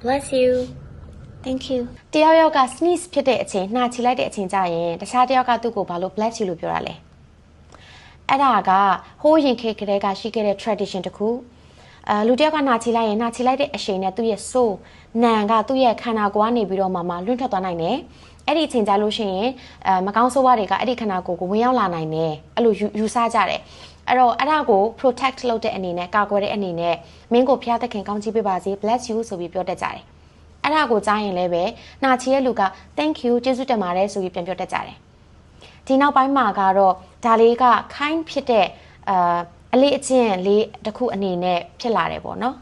Bless you Thank you တယောက်ယောက်က sneeze ဖြစ်တဲ့အချိန်နှာချီလိုက်တဲ့အချိန်ကျရင်တခြားတယောက်ကသူ့ကိုဘာလို့ bless you လို့ပြောတာလဲအဲ့ဒါကဟိုးရင်ခေတ်ကလေးကရှိခဲ့တဲ့ tradition တစ်ခုလူတယောက်ကနှာချီလိုက်ရင်နှာချီလိုက်တဲ့အချိန်နဲ့သူ့ရဲ့ soul နာမ်ကသူ့ရဲ့ခန္ဓာကိုယ်ကနေပြီးတော့မှလွင့်ထွက်သွားနိုင်တယ်အဲ့ဒီအချိန်ကြလို့ရှိရင်မကောင်းဆိုးဝါးတွေကအဲ့ဒီခန္ဓာကိုယ်ကိုဝင်ရောက်လာနိုင်တယ်အဲ့လိုယူဆကြတယ်အဲ့တော့အဲ့ဒါကို protect လုပ်တဲ့အနေနဲ့ကာကွယ်တဲ့အနေနဲ့မင်းကိုဖျားသခင်ကောင်းချီးပေးပါစေ bless you ဆိုပြီးပြောတတ်ကြတယ်အဲ့ဒါကိုကြားရင်လည်းပဲနှာချီရဲ့လူက thank you ကျေးဇူးတင်ပါတယ်ဆိုပြီးပြန်ပြောတတ်ကြတယ်ဒီနောက်ပိုင်းမှာကတော့ဒါလေးက kind ဖြစ်တဲ့အလေးအကျင့်လေးတစ်ခုအနေနဲ့ဖြစ်လာတယ်ပေါ့နော်